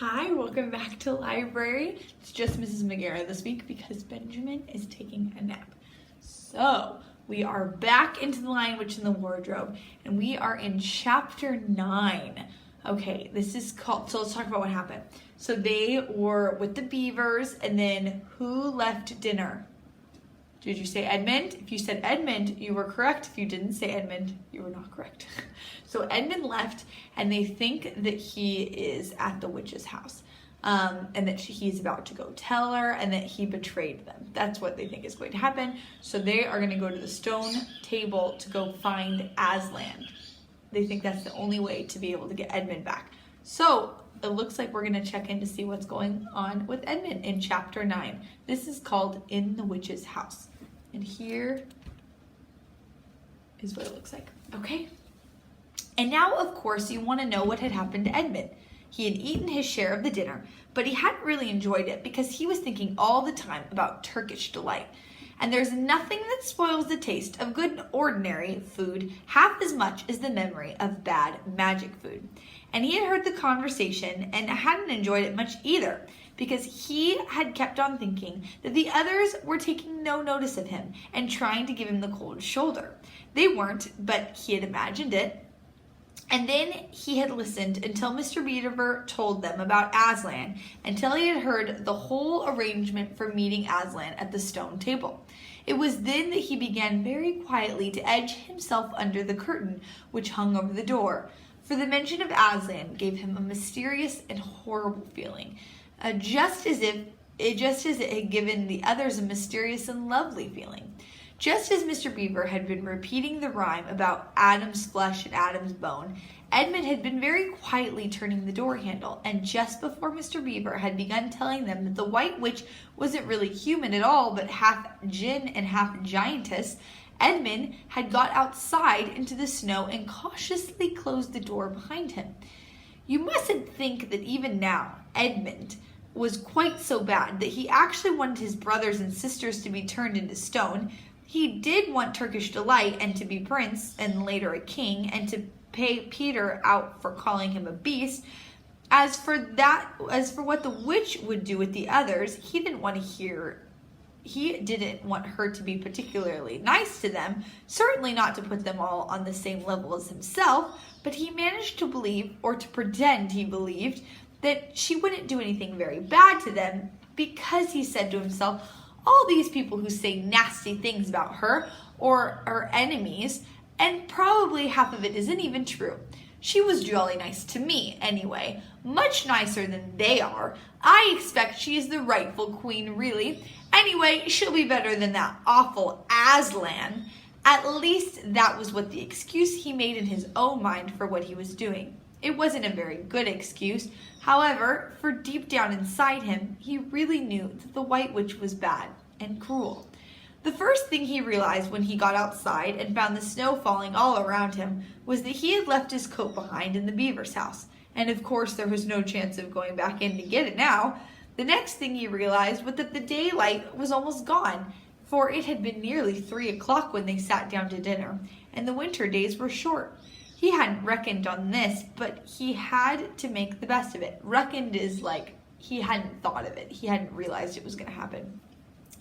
Hi, welcome back to library. It's just Mrs. McGarrett this week because Benjamin is taking a nap. So we are back into the Lion, Witch, and the Wardrobe, and we are in chapter 9. Okay, this is called, so let's talk about what happened. So they were with the beavers, and then who left dinner? Did you say Edmund? If you said Edmund, you were correct. If you didn't say Edmund, you were not correct. So Edmund left, and they think that he is at the witch's house, and that he's about to go tell her, and that he betrayed them. That's what they think is going to happen. So they are going to go to the stone table to go find Aslan. They think that's the only way to be able to get Edmund back. So it looks like we're going to check in to see what's going on with Edmund in chapter 9. This is called In the Witch's House. And here is what it looks like. Okay. And now, of course, you want to know what had happened to Edmund. He had eaten his share of the dinner, but he hadn't really enjoyed it because he was thinking all the time about Turkish delight. And there's nothing that spoils the taste of good ordinary food half as much as the memory of bad magic food. And he had heard the conversation and hadn't enjoyed it much either, because he had kept on thinking that the others were taking no notice of him and trying to give him the cold shoulder. They weren't, but he had imagined it. And then he had listened until Mr. Beaver told them about Aslan, until he had heard the whole arrangement for meeting Aslan at the stone table. It was then that he began very quietly to edge himself under the curtain which hung over the door, for the mention of Aslan gave him a mysterious and horrible feeling, just as it had given the others a mysterious and lovely feeling. Just as Mr. Beaver had been repeating the rhyme about Adam's flesh and Adam's bone, Edmund had been very quietly turning the door handle, and just before Mr. Beaver had begun telling them that the White Witch wasn't really human at all, but half djinn and half giantess, Edmund had got outside into the snow and cautiously closed the door behind him. You mustn't think that even now, Edmund was quite so bad that he actually wanted his brothers and sisters to be turned into stone. He did want Turkish delight and to be prince and later a king and to pay Peter out for calling him a beast. As for what the witch would do with the others, he didn't want her to be particularly nice to them, certainly not to put them all on the same level as himself, but he managed to believe, or to pretend he believed, that she wouldn't do anything very bad to them, because he said to himself, all these people who say nasty things about her or are enemies, and probably half of it isn't even true. She was jolly nice to me, anyway, much nicer than they are. I expect she is the rightful queen, really. Anyway, she'll be better than that awful Aslan. At least that was what the excuse he made in his own mind for what he was doing. It wasn't a very good excuse, however, for deep down inside him, he really knew that the White Witch was bad and cruel. The first thing he realized when he got outside and found the snow falling all around him was that he had left his coat behind in the beaver's house, and of course there was no chance of going back in to get it now. The next thing he realized was that the daylight was almost gone, for it had been nearly 3 o'clock when they sat down to dinner, and the winter days were short. He hadn't reckoned on this, but he had to make the best of it. Reckoned is like he hadn't thought of it. He hadn't realized it was going to happen.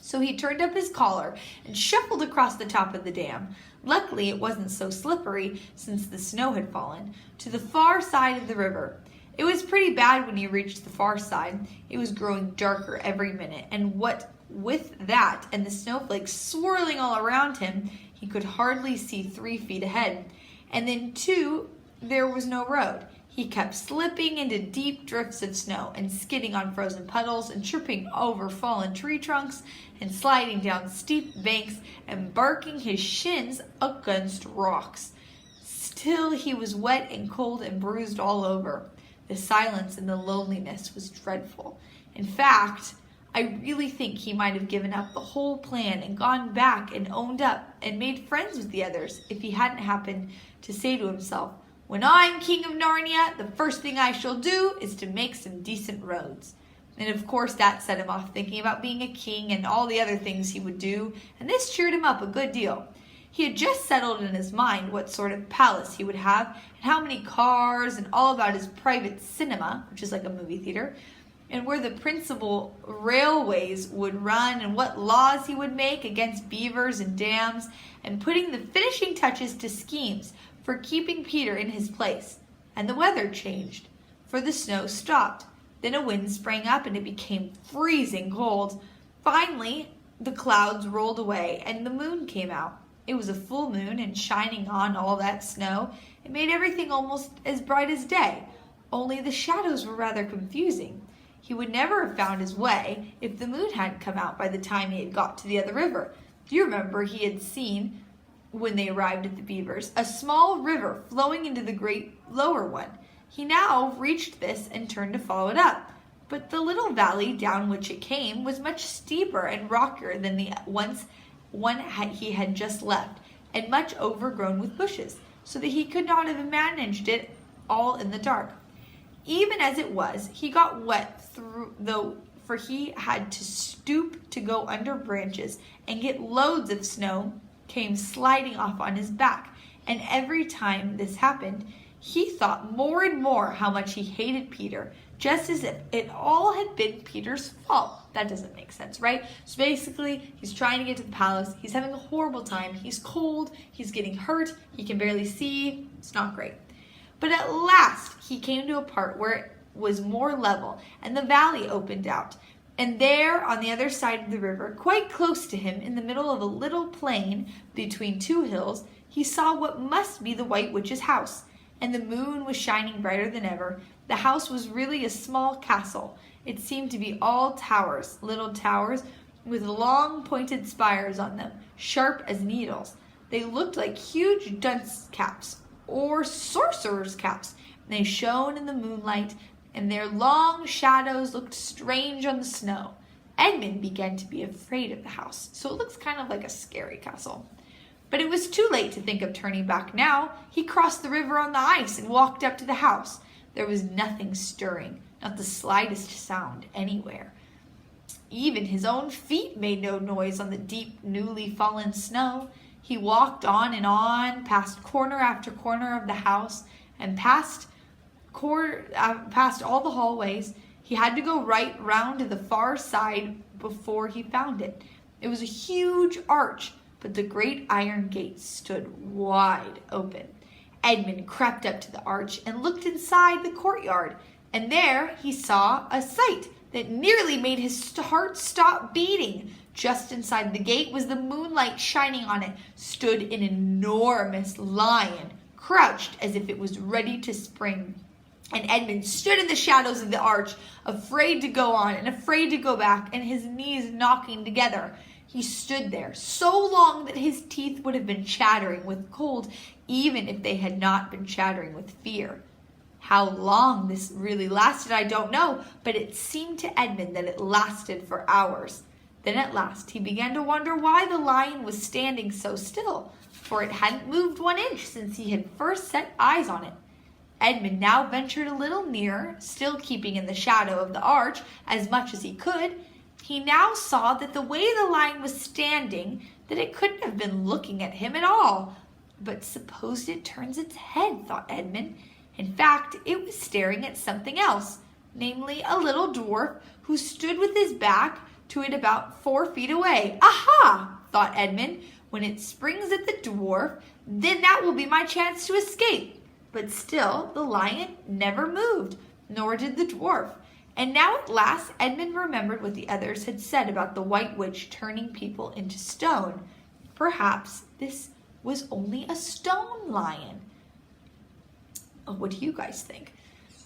So he turned up his collar and shuffled across the top of the dam. Luckily, it wasn't so slippery since the snow had fallen, to the far side of the river. It was pretty bad when he reached the far side. It was growing darker every minute, and what with that and the snowflakes swirling all around him, he could hardly see 3 feet ahead. And then, too, there was no road. He kept slipping into deep drifts of snow and skidding on frozen puddles and tripping over fallen tree trunks and sliding down steep banks and barking his shins against rocks. Still, he was wet and cold and bruised all over. The silence and the loneliness was dreadful. In fact, I really think he might have given up the whole plan and gone back and owned up and made friends with the others if he hadn't happened to say to himself, when I'm king of Narnia, the first thing I shall do is to make some decent roads. And of course that set him off thinking about being a king and all the other things he would do, and this cheered him up a good deal. He had just settled in his mind what sort of palace he would have, and how many cars, and all about his private cinema, which is like a movie theater, and where the principal railways would run, and what laws he would make against beavers and dams, and putting the finishing touches to schemes for keeping Peter in his place. And the weather changed, for the snow stopped. Then a wind sprang up, and it became freezing cold. Finally, the clouds rolled away, and the moon came out. It was a full moon, and shining on all that snow, it made everything almost as bright as day, only the shadows were rather confusing. He would never have found his way if the moon hadn't come out by the time he had got to the other river. Do you remember he had seen, when they arrived at the beavers, a small river flowing into the great lower one? He now reached this and turned to follow it up. But the little valley down which it came was much steeper and rockier than the one he had just left, and much overgrown with bushes, so that he could not have managed it all in the dark. Even as it was, he got wet through, for he had to stoop to go under branches, and get loads of snow came sliding off on his back. And every time this happened, he thought more and more how much he hated Peter, just as if it all had been Peter's fault. That doesn't make sense, right? So basically, he's trying to get to the palace. He's having a horrible time. He's cold. He's getting hurt. He can barely see. It's not great. But at last, he came to a part where it was more level, and the valley opened out. And there, on the other side of the river, quite close to him, in the middle of a little plain between two hills, he saw what must be the White Witch's house. And the moon was shining brighter than ever. The house was really a small castle. It seemed to be all towers, little towers, with long pointed spires on them, sharp as needles. They looked like huge dunce caps, or sorcerer's caps. They shone in the moonlight, and their long shadows looked strange on the snow. Edmund began to be afraid of the house, so it looks kind of like a scary castle. But it was too late to think of turning back now. He crossed the river on the ice and walked up to the house. There was nothing stirring, not the slightest sound anywhere. Even his own feet made no noise on the deep, newly fallen snow. He walked on and on, past corner after corner of the house, and past all the hallways. He had to go right round to the far side before he found it. It was a huge arch, but the great iron gate stood wide open. Edmund crept up to the arch and looked inside the courtyard, and there he saw a sight that nearly made his heart stop beating. Just inside the gate was the moonlight shining on it, stood an enormous lion, crouched as if it was ready to spring. And Edmund stood in the shadows of the arch, afraid to go on and afraid to go back, and his knees knocking together. He stood there so long that his teeth would have been chattering with cold, even if they had not been chattering with fear. How long this really lasted, I don't know, but it seemed to Edmund that it lasted for hours. Then at last he began to wonder why the lion was standing so still, for it hadn't moved 1 inch since he had first set eyes on it. Edmund now ventured a little nearer, still keeping in the shadow of the arch as much as he could. He now saw that the way the lion was standing, that it couldn't have been looking at him at all. But suppose it turns its head, thought Edmund. In fact, it was staring at something else, namely a little dwarf who stood with his back to it about 4 feet away. Aha, thought Edmund, when it springs at the dwarf, then that will be my chance to escape. But still, the lion never moved, nor did the dwarf. And now at last Edmund remembered what the others had said about the White Witch turning people into stone. Perhaps this was only a stone lion. Oh, what do you guys think?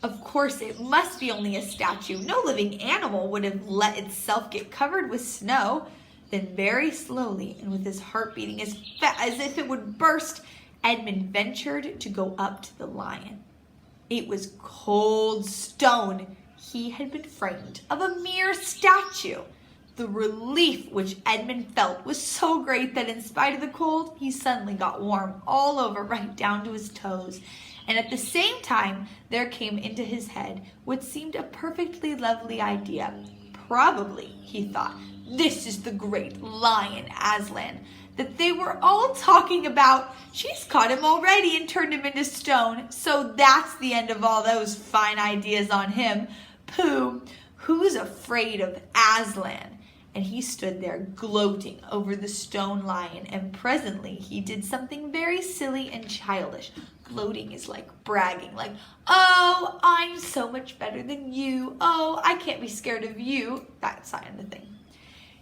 Of course, it must be only a statue. No living animal would have let itself get covered with snow. Then very slowly, and with his heart beating as if it would burst, Edmund ventured to go up to the lion. It was cold stone. He had been frightened of a mere statue. The relief which Edmund felt was so great that in spite of the cold, he suddenly got warm all over, right down to his toes. And at the same time, there came into his head what seemed a perfectly lovely idea. Probably, he thought, this is the great lion Aslan that they were all talking about. She's caught him already and turned him into stone. So that's the end of all those fine ideas on him. Pooh, who's afraid of Aslan? And he stood there gloating over the stone lion, and presently he did something very silly and childish. Gloating is like bragging, like, oh, I'm so much better than you. Oh, I can't be scared of you. That kind of thing.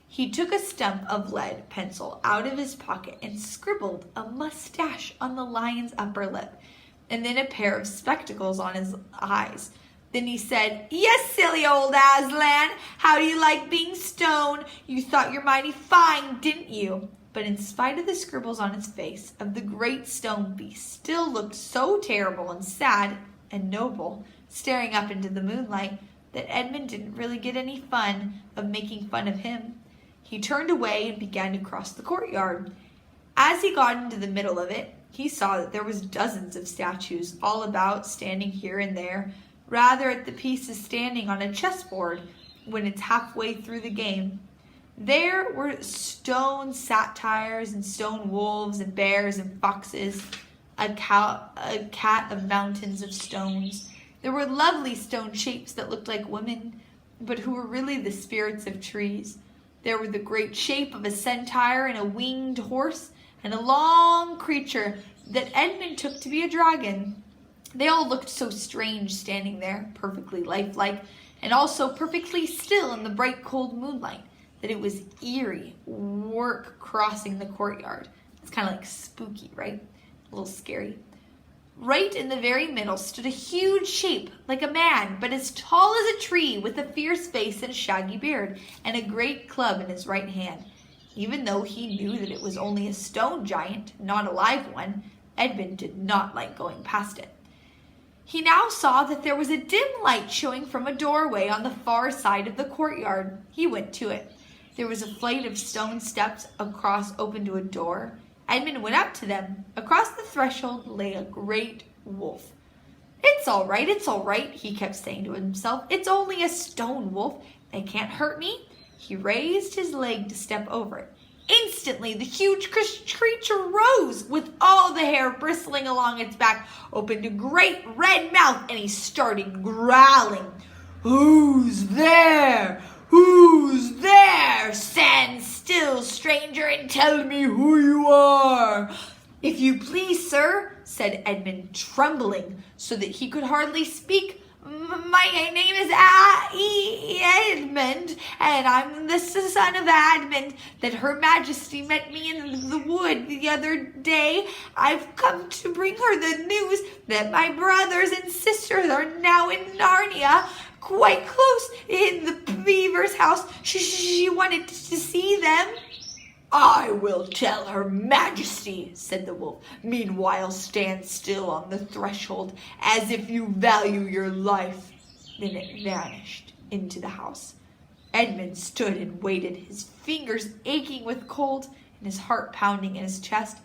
He took a stump of lead pencil out of his pocket and scribbled a mustache on the lion's upper lip, and then a pair of spectacles on his eyes. Then he said, yes, silly old Aslan, how do you like being stone? You thought you're mighty fine, didn't you? But in spite of the scribbles on his face, of the great stone beast still looked so terrible and sad and noble, staring up into the moonlight, that Edmund didn't really get any fun of making fun of him. He turned away and began to cross the courtyard. As he got into the middle of it, he saw that there was dozens of statues all about, standing here and there, rather at the pieces standing on a chessboard when it's halfway through the game. There were stone satyrs and stone wolves and bears and foxes, a cat of mountains of stones. There were lovely stone shapes that looked like women, but who were really the spirits of trees. There were the great shape of a centaur and a winged horse, and a long creature that Edmund took to be a dragon. They all looked so strange standing there, perfectly lifelike, and also perfectly still in the bright cold moonlight, that it was eerie work crossing the courtyard. It's kind of like spooky, right? A little scary. Right in the very middle stood a huge shape, like a man, but as tall as a tree, with a fierce face and a shaggy beard, and a great club in his right hand. Even though he knew that it was only a stone giant, not a live one, Edmund did not like going past it. He now saw that there was a dim light showing from a doorway on the far side of the courtyard. He went to it. There was a flight of stone steps across open to a door. Edmund went up to them. Across the threshold lay a great wolf. It's all right, he kept saying to himself. It's only a stone wolf. They can't hurt me. He raised his leg to step over it. Instantly, the huge creature rose, with all the hair bristling along its back, opened a great red mouth, and he started growling. Who's there? Who's there? Stand still, stranger, and tell me who you are. If you please, sir, said Edmund, trembling so that he could hardly speak. My name is Edmund, and I'm the son of Edmund, that Her Majesty met me in the wood the other day. I've come to bring her the news that my brothers and sisters are now in Narnia, quite close in the beaver's house. She wanted to see them. I will tell Her Majesty, said the wolf. Meanwhile, stand still on the threshold, as if you value your life. Then it vanished into the house. Edmund stood and waited, his fingers aching with cold and his heart pounding in his chest.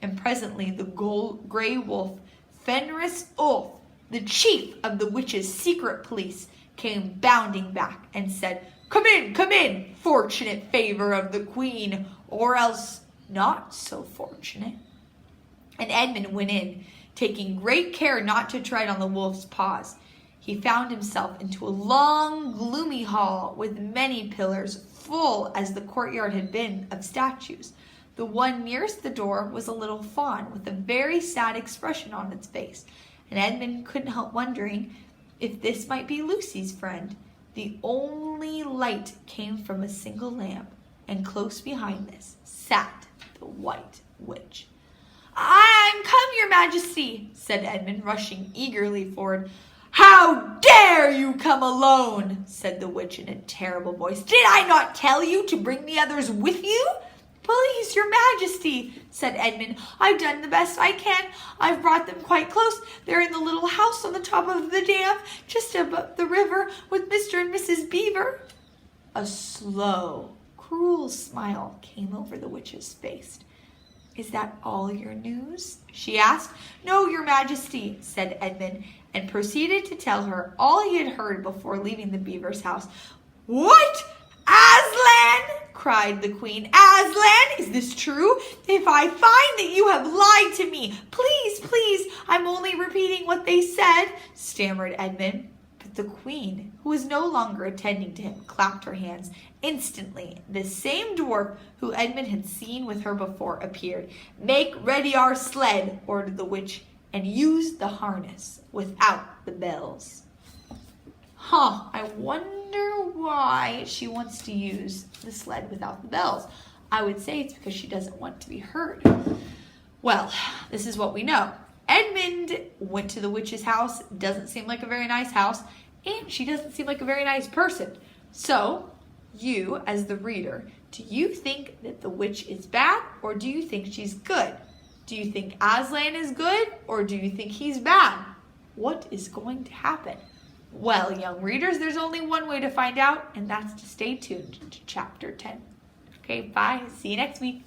And presently the gray wolf, Fenris Ulf, the chief of the witches' secret police, came bounding back and said, come in, fortunate favor of the queen, or else not so fortunate. And Edmund went in, taking great care not to tread on the wolf's paws. He found himself into a long, gloomy hall with many pillars, full as the courtyard had been of statues. The one nearest the door was a little fawn with a very sad expression on its face, and Edmund couldn't help wondering if this might be Lucy's friend. The only light came from a single lamp, and close behind this sat the White Witch. I'm come, Your Majesty, said Edmund, rushing eagerly forward. How dare you come alone, said the witch in a terrible voice. Did I not tell you to bring the others with you? Please, Your Majesty, said Edmund. I've done the best I can. I've brought them quite close. They're in the little house on the top of the dam, just above the river, with Mr. and Mrs. Beaver. A slow, cruel smile came over the witch's face. Is that all your news? She asked. No, Your Majesty, said Edmund, and proceeded to tell her all he had heard before leaving the beaver's house. "What? Aslan?" cried the queen. "Aslan, is this true? If I find that you have lied to me, please, please, I'm only repeating what they said," stammered Edmund. But the queen, who was no longer attending to him, clapped her hands. Instantly, the same dwarf who Edmund had seen with her before appeared. "Make ready our sled," ordered the witch, "and use the harness without the bells." I wonder why she wants to use the sled without the bells. I would say it's because she doesn't want to be heard. Well, this is what we know. Edmund went to the witch's house. Doesn't seem like a very nice house, and she doesn't seem like a very nice person. So, you, as the reader, do you think that the witch is bad, or do you think she's good? Do you think Aslan is good, or do you think he's bad? What is going to happen? Well, young readers, there's only one way to find out, and that's to stay tuned to chapter 10. Okay, bye. See you next week.